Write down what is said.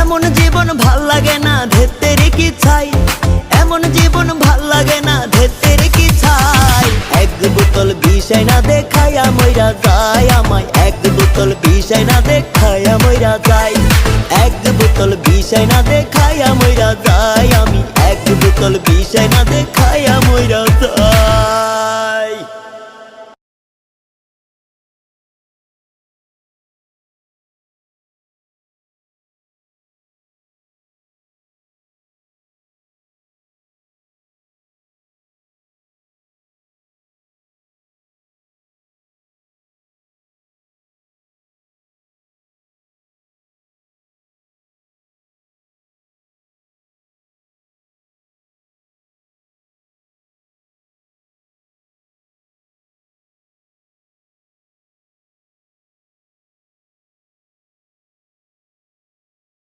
এমন জীবন ভাল লাগে না, ধেত্তের কি ছাই। এমন জীবন ভাল লাগে না, ধেত্তের কি ছাই। এক বোতল বিষয় না দেখাইয়া মইরা যায় আমায়, এক বোতল বিষয় না দেখাইয়া মইরা যায়। এক বোতল বিষয় না দেখাইয়া মইরা যায় আমি, এক বোতল বিষয় না দেখাইয়া মইরা যায়।